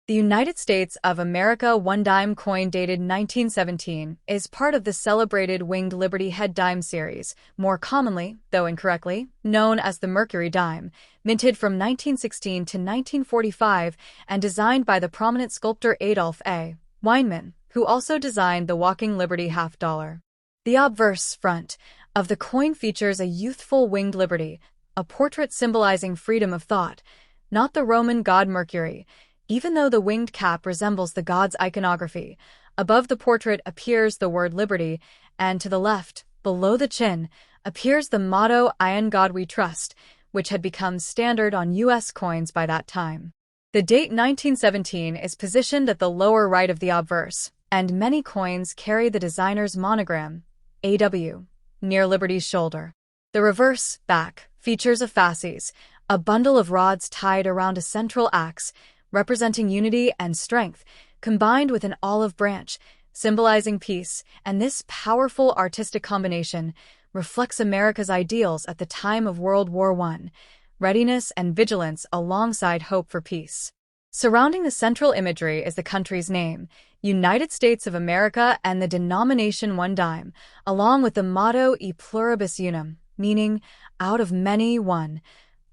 The United States of America one-dime coin dated 1917 is part of the celebrated Winged Liberty head dime series, more commonly, though incorrectly, known as the Mercury dime, minted from 1916 to 1945 and designed by the prominent sculptor Adolph A. Weinman, who also designed the Walking Liberty half dollar. The obverse front of the coin features a youthful winged liberty, a portrait symbolizing freedom of thought, not the Roman god Mercury. Even though the winged cap resembles the god's iconography, above the portrait appears the word liberty, and to the left, below the chin, appears the motto "In God We Trust," which had become standard on U.S. coins by that time. The date 1917 is positioned at the lower right of the obverse, and many coins carry the designer's monogram, AW, near Liberty's shoulder. The reverse, back, features a fasces, a bundle of rods tied around a central axe, representing unity and strength, combined with an olive branch, symbolizing peace, and this powerful artistic combination reflects America's ideals at the time of World War I, readiness and vigilance alongside hope for peace. Surrounding the central imagery is the country's name, United States of America, and the denomination one dime, along with the motto E pluribus unum, meaning out of many one,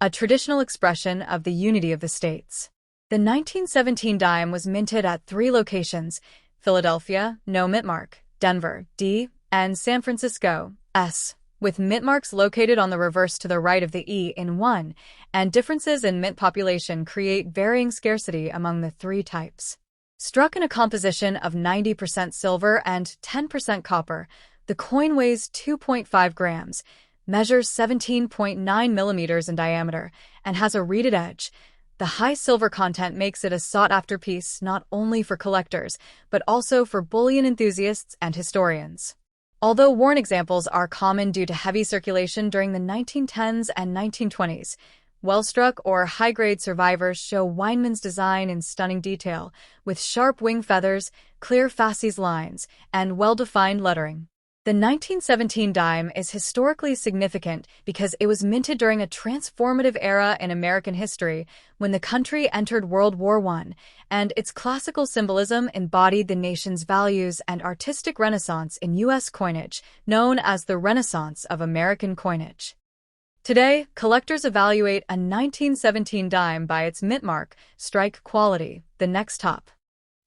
a traditional expression of the unity of the states. The 1917 dime was minted at 3 locations: Philadelphia, no mint mark, Denver, D, and San Francisco, S, with mint marks located on the reverse to the right of the E in one, and differences in mint population create varying scarcity among the 3 types. Struck in a composition of 90% silver and 10% copper, the coin weighs 2.5 grams, measures 17.9 millimeters in diameter, and has a reeded edge. The high silver content makes it a sought-after piece not only for collectors, but also for bullion enthusiasts and historians. Although worn examples are common due to heavy circulation during the 1910s and 1920s, well-struck or high-grade survivors show Weinman's design in stunning detail, with sharp wing feathers, clear fasces lines, and well-defined lettering. The 1917 dime is historically significant because it was minted during a transformative era in American history when the country entered World War I, and its classical symbolism embodied the nation's values and artistic renaissance in U.S. coinage, known as the Renaissance of American coinage. Today, collectors evaluate a 1917 dime by its mint mark, strike quality, the next top.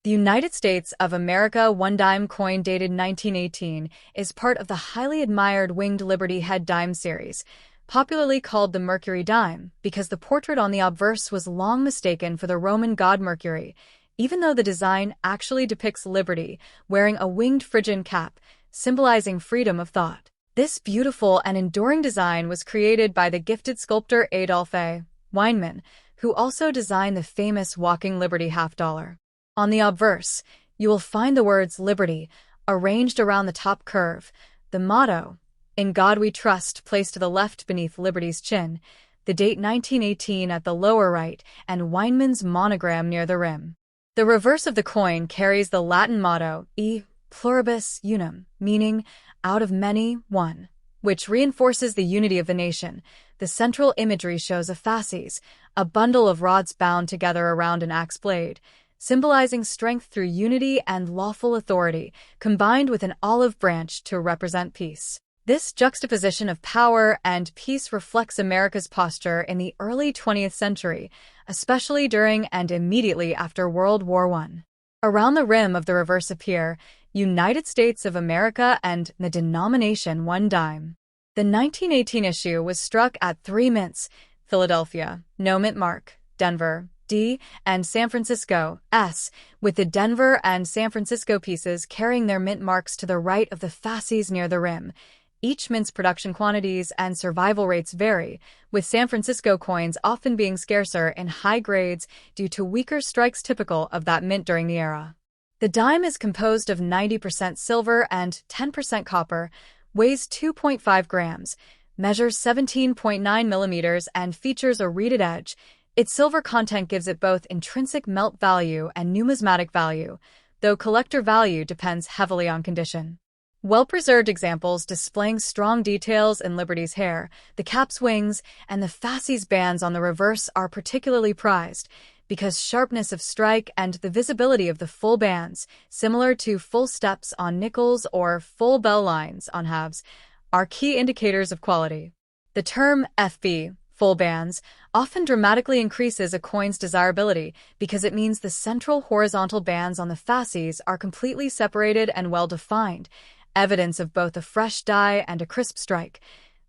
The United States of America one-dime coin dated 1918 is part of the highly admired Winged Liberty head dime series, popularly called the Mercury dime because the portrait on the obverse was long mistaken for the Roman god Mercury, even though the design actually depicts Liberty wearing a winged Phrygian cap, symbolizing freedom of thought. This beautiful and enduring design was created by the gifted sculptor Adolph A. Weinman, who also designed the famous Walking Liberty half dollar. On the obverse, you will find the words Liberty arranged around the top curve, the motto, In God We Trust, placed to the left beneath Liberty's chin, the date 1918 at the lower right, and Weinman's monogram near the rim. The reverse of the coin carries the Latin motto, E pluribus unum, meaning out of many, one, which reinforces the unity of the nation. The central imagery shows a fasces, a bundle of rods bound together around an axe blade, symbolizing strength through unity and lawful authority, combined with an olive branch to represent peace. This juxtaposition of power and peace reflects America's posture in the early 20th century, especially during and immediately after World War I. Around the rim of the reverse appear United States of America and the denomination one dime. The 1918 issue was struck at 3 mints: Philadelphia, no mint mark, Denver, D, and San Francisco, S, with the Denver and San Francisco pieces carrying their mint marks to the right of the fasces near the rim. Each mint's production quantities and survival rates vary, with San Francisco coins often being scarcer in high grades due to weaker strikes typical of that mint during the era. The dime is composed of 90% silver and 10% copper, weighs 2.5 grams, measures 17.9 millimeters, and features a reeded edge. Its silver content gives it both intrinsic melt value and numismatic value, though collector value depends heavily on condition. Well-preserved examples displaying strong details in Liberty's hair, the cap's wings, and the fasces bands on the reverse are particularly prized. because sharpness of strike and the visibility of the full bands, similar to full steps on nickels or full bell lines on halves, are key indicators of quality. The term FB, full bands, often dramatically increases a coin's desirability because it means the central horizontal bands on the fasces are completely separated and well-defined, evidence of both a fresh die and a crisp strike.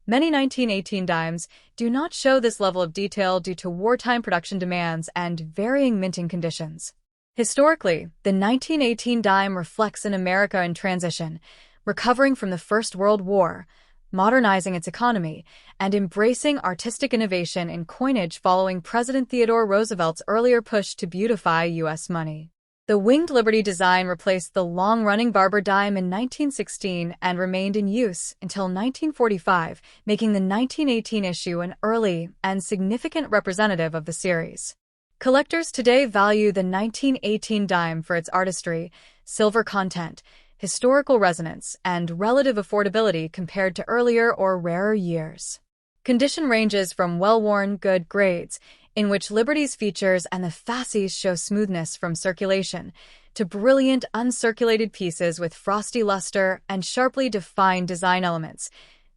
Many 1918 dimes do not show this level of detail due to wartime production demands and varying minting conditions. Historically, the 1918 dime reflects an America in transition, recovering from the First World War, modernizing its economy, and embracing artistic innovation in coinage following President Theodore Roosevelt's earlier push to beautify U.S. money. The winged Liberty design replaced the long-running barber dime in 1916 and remained in use until 1945, making the 1918 issue an early and significant representative of the series. Collectors today value the 1918 dime for its artistry, silver content, historical resonance, and relative affordability compared to earlier or rarer years. Condition ranges from well-worn, good grades, in which Liberty's features and the fasces show smoothness from circulation, to brilliant uncirculated pieces with frosty luster and sharply defined design elements,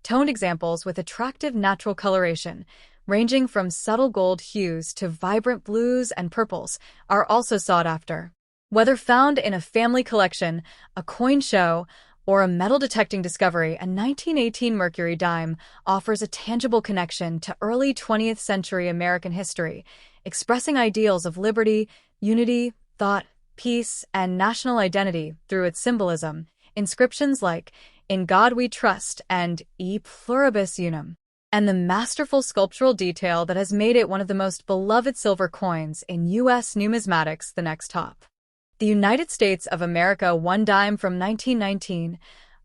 toned examples with attractive natural coloration, ranging from subtle gold hues to vibrant blues and purples, are also sought after. Whether found in a family collection, a coin show, or a metal-detecting discovery, a 1918 Mercury dime offers a tangible connection to early 20th century American history, expressing ideals of liberty, unity, thought, peace, and national identity through its symbolism. Inscriptions like "In God We Trust" and "E Pluribus Unum," and the masterful sculptural detail that has made it one of the most beloved silver coins in U.S. numismatics. The next top. The United States of America 1 dime from 1919,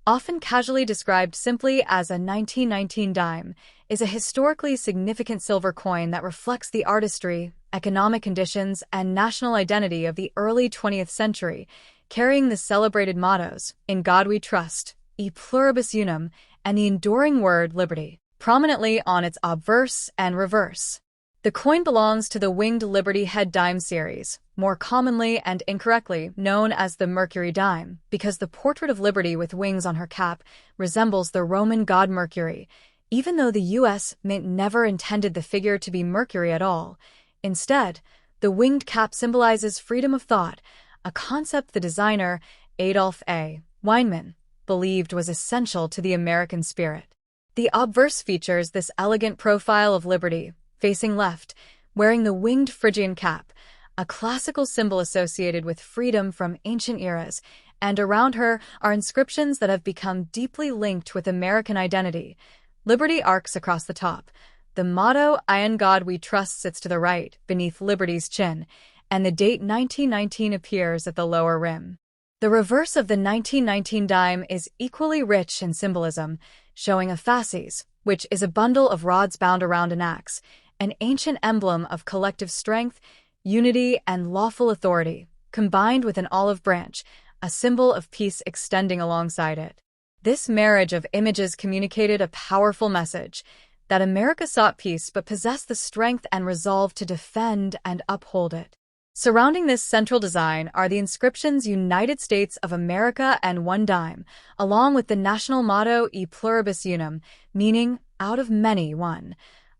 often casually described simply as a 1919 dime, is a historically significant silver coin that reflects the artistry, economic conditions, and national identity of the early 20th century, carrying the celebrated mottos, "In God We Trust," "E Pluribus Unum," and the enduring word liberty, prominently on its obverse and reverse. The coin belongs to the winged Liberty head dime series, more commonly and incorrectly known as the Mercury dime, because the portrait of Liberty with wings on her cap resembles the Roman god Mercury, even though the U.S. Mint never intended the figure to be Mercury at all. Instead, the winged cap symbolizes freedom of thought, a concept the designer, Adolf A. Weinman, believed was essential to the American spirit. The obverse features this elegant profile of Liberty, facing left, wearing the winged Phrygian cap, a classical symbol associated with freedom from ancient eras, and around her are inscriptions that have become deeply linked with American identity. Liberty arcs across the top. The motto, "In God We Trust," sits to the right, beneath Liberty's chin, and the date 1919 appears at the lower rim. The reverse of the 1919 dime is equally rich in symbolism, showing a fasces, which is a bundle of rods bound around an axe, an ancient emblem of collective strength, unity, and lawful authority, combined with an olive branch, a symbol of peace extending alongside it. This marriage of images communicated a powerful message, that America sought peace but possessed the strength and resolve to defend and uphold it. Surrounding this central design are the inscriptions "United States of America" and 1 dime, along with the national motto "E Pluribus Unum," meaning "out of many, one,"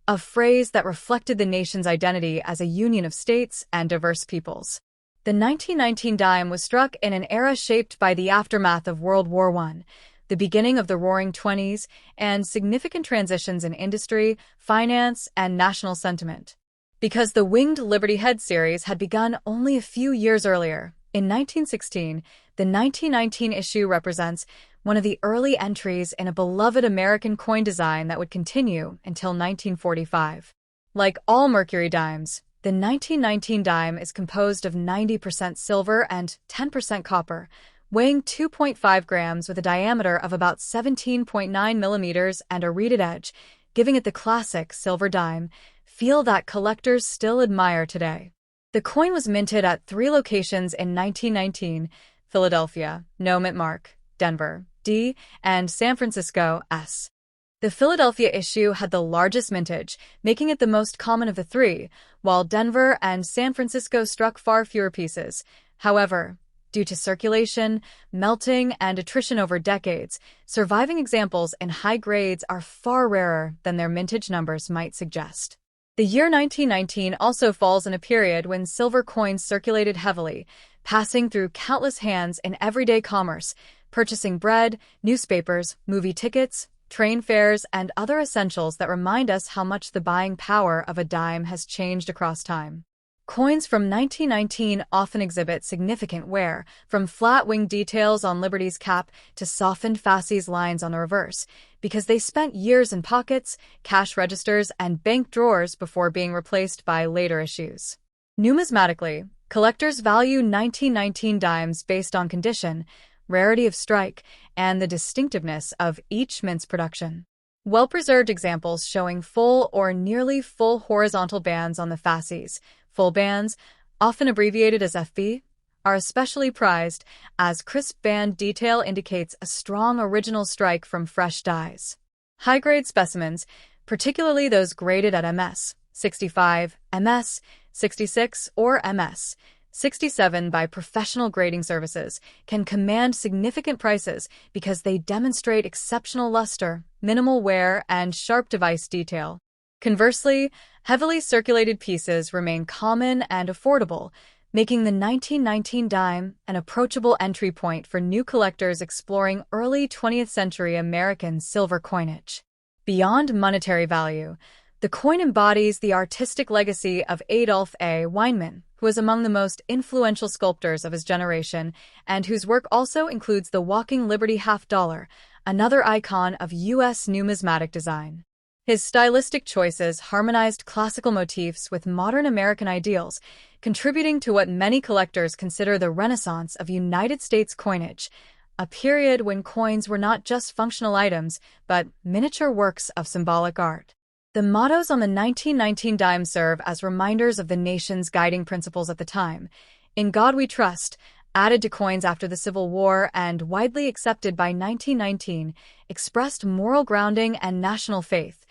a phrase that reflected the nation's identity as a union of states and diverse peoples. The 1919 dime was struck in an era shaped by the aftermath of World War I, the beginning of the Roaring Twenties, and significant transitions in industry, finance, and national sentiment. Because the winged Liberty head series had begun only a few years earlier, in 1916, the 1919 issue represents one of the early entries in a beloved American coin design that would continue until 1945. Like all Mercury dimes, the 1919 dime is composed of 90% silver and 10% copper, weighing 2.5 grams with a diameter of about 17.9 millimeters and a reeded edge, giving it the classic silver dime feel that collectors still admire today. The coin was minted at 3 locations in 1919: Philadelphia, No. Mint Mark, Denver, D, and San Francisco, S. The Philadelphia issue had the largest mintage, making it the most common of the three, while Denver and San Francisco struck far fewer pieces. However, due to circulation, melting, and attrition over decades, surviving examples in high grades are far rarer than their mintage numbers might suggest. The year 1919 also falls in a period when silver coins circulated heavily, passing through countless hands in everyday commerce, purchasing bread, newspapers, movie tickets, train fares, and other essentials that remind us how much the buying power of a dime has changed across time. Coins from 1919 often exhibit significant wear, from flat-winged details on Liberty's cap to softened fasces lines on the reverse, because they spent years in pockets, cash registers, and bank drawers before being replaced by later issues. Numismatically, collectors value 1919 dimes based on condition, rarity of strike, and the distinctiveness of each mint's production. Well-preserved examples showing full or nearly full horizontal bands on the fasces, full bands, often abbreviated as FB, are especially prized, as crisp band detail indicates a strong original strike from fresh dies. High-grade specimens, particularly those graded at MS 65, MS 66, or MS 67 by professional grading services, can command significant prices because they demonstrate exceptional luster, minimal wear, and sharp device detail. Conversely, heavily circulated pieces remain common and affordable, making the 1919 dime an approachable entry point for new collectors exploring early 20th century American silver coinage. Beyond monetary value, the coin embodies the artistic legacy of Adolph A. Weinman, who was among the most influential sculptors of his generation and whose work also includes the Walking Liberty half-dollar, another icon of U.S. numismatic design. His stylistic choices harmonized classical motifs with modern American ideals, contributing to what many collectors consider the Renaissance of United States coinage, a period when coins were not just functional items, but miniature works of symbolic art. The mottos on the 1919 dime serve as reminders of the nation's guiding principles at the time. In God We Trust, added to coins after the Civil War and widely accepted by 1919, expressed moral grounding and national faith.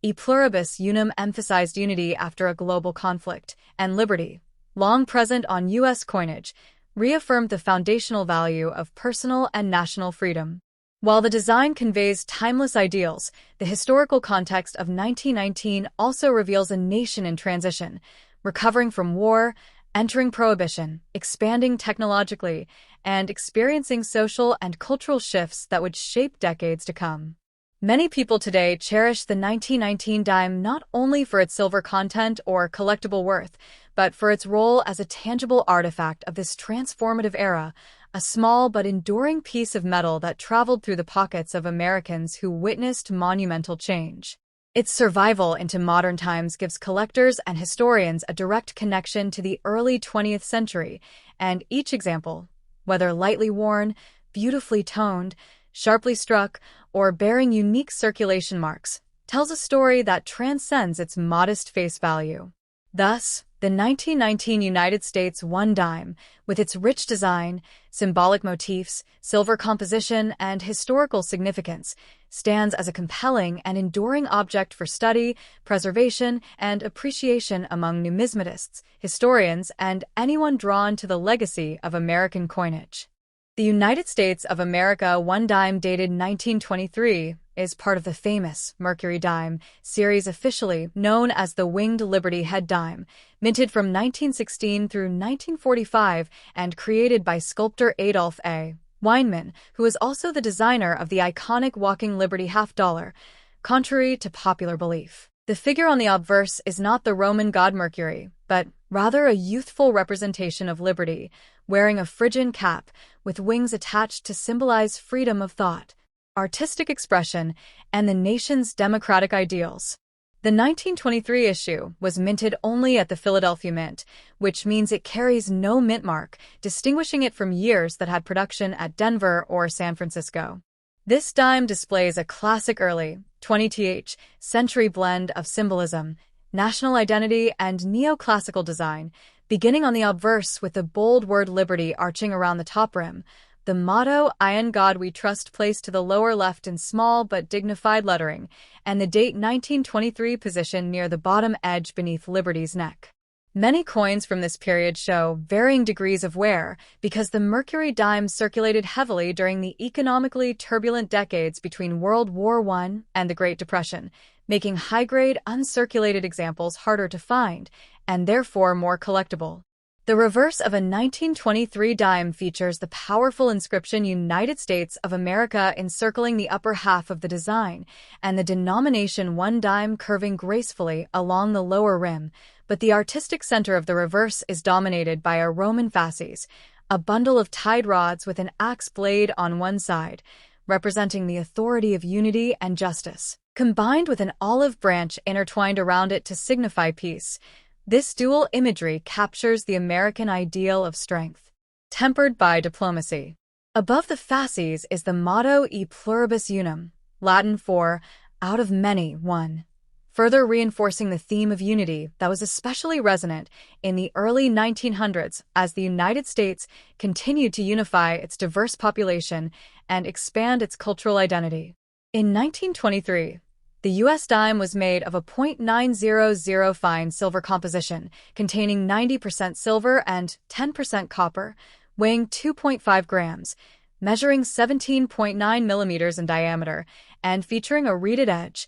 E pluribus unum emphasized unity after a global conflict, and liberty, long present on U.S. coinage, reaffirmed the foundational value of personal and national freedom. While the design conveys timeless ideals, the historical context of 1919 also reveals a nation in transition, recovering from war, entering prohibition, expanding technologically, and experiencing social and cultural shifts that would shape decades to come. Many people today cherish the 1919 dime not only for its silver content or collectible worth, but for its role as a tangible artifact of this transformative era, a small but enduring piece of metal that traveled through the pockets of Americans who witnessed monumental change. Its survival into modern times gives collectors and historians a direct connection to the early 20th century, and each example, whether lightly worn, beautifully toned, sharply struck, or bearing unique circulation marks, tells a story that transcends its modest face value. Thus, the 1919 United States one dime, with its rich design, symbolic motifs, silver composition, and historical significance, stands as a compelling and enduring object for study, preservation, and appreciation among numismatists, historians, and anyone drawn to the legacy of American coinage. The United States of America one dime dated 1923 is part of the famous Mercury dime series, officially known as the Winged Liberty Head dime, minted from 1916 through 1945 and created by sculptor Adolph A. Weinman, who is also the designer of the iconic Walking Liberty half-dollar, contrary to popular belief. The figure on the obverse is not the Roman god Mercury, but rather a youthful representation of liberty, wearing a Phrygian cap with wings attached to symbolize freedom of thought, artistic expression, and the nation's democratic ideals. The 1923 issue was minted only at the Philadelphia Mint, which means it carries no mint mark, distinguishing it from years that had production at Denver or San Francisco. This dime displays a classic early 20th century blend of symbolism, national identity, and neoclassical design, beginning on the obverse with the bold word liberty arching around the top rim, the motto, "In God We Trust," placed to the lower left in small but dignified lettering, and the date 1923 positioned near the bottom edge beneath Liberty's neck. Many coins from this period show varying degrees of wear because the Mercury dime circulated heavily during the economically turbulent decades between World War I and the Great Depression, making high-grade, uncirculated examples harder to find and therefore more collectible. The reverse of a 1923 dime features the powerful inscription "United States of America" encircling the upper half of the design, and the denomination "1 dime" curving gracefully along the lower rim, but the artistic center of the reverse is dominated by a Roman fasces, a bundle of tied rods with an axe blade on one side, representing the authority of unity and justice, combined with an olive branch intertwined around it to signify peace. This dual imagery captures the American ideal of strength, tempered by diplomacy. Above the fasces is the motto "E pluribus unum," Latin for "out of many, one," further reinforcing the theme of unity that was especially resonant in the early 1900s as the United States continued to unify its diverse population and expand its cultural identity. In 1923, the U.S. dime was made of a .900 fine silver composition, containing 90% silver and 10% copper, weighing 2.5 grams, measuring 17.9 millimeters in diameter, and featuring a reeded edge.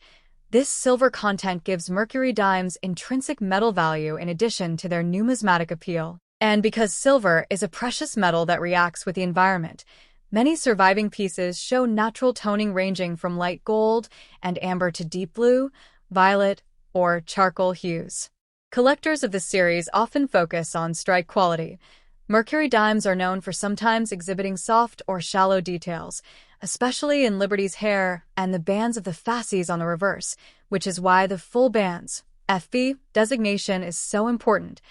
This silver content gives Mercury dimes intrinsic metal value in addition to their numismatic appeal. And because silver is a precious metal that reacts with the environment, many surviving pieces show natural toning ranging from light gold and amber to deep blue, violet, or charcoal hues. Collectors of this series often focus on strike quality. Mercury dimes are known for sometimes exhibiting soft or shallow details, especially in Liberty's hair and the bands of the fasces on the reverse, which is why the full bands (FB) designation is so important.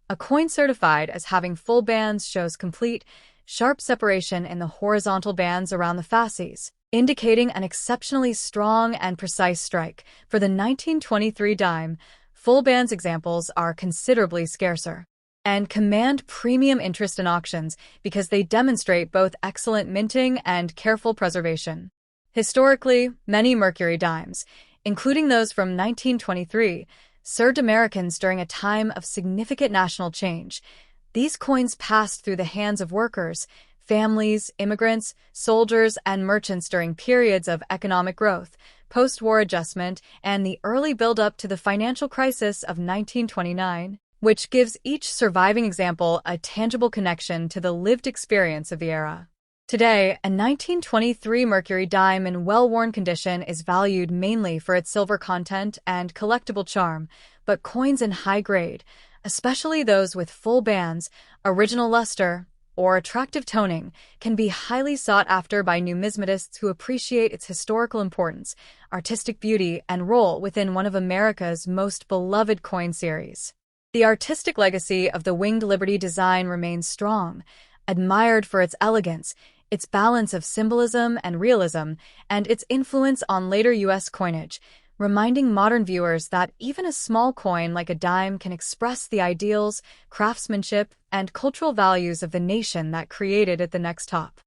A coin certified as having full bands shows complete, sharp separation in the horizontal bands around the fasces, indicating an exceptionally strong and precise strike. For the 1923 dime, full bands examples are considerably scarcer and command premium interest in auctions because they demonstrate both excellent minting and careful preservation. Historically, many Mercury dimes, including those from 1923, served Americans during a time of significant national change. These coins passed through the hands of workers, families, immigrants, soldiers, and merchants during periods of economic growth, post-war adjustment, and the early build-up to the financial crisis of 1929, which gives each surviving example a tangible connection to the lived experience of the era. Today, a 1923 Mercury dime in well-worn condition is valued mainly for its silver content and collectible charm, but coins in high grade, especially those with full bands, original luster, or attractive toning, can be highly sought after by numismatists who appreciate its historical importance, artistic beauty, and role within one of America's most beloved coin series. The artistic legacy of the Winged Liberty design remains strong, admired for its elegance, its balance of symbolism and realism, and its influence on later U.S. coinage, reminding modern viewers that even a small coin like a dime can express the ideals, craftsmanship, and cultural values of the nation that created it. The next top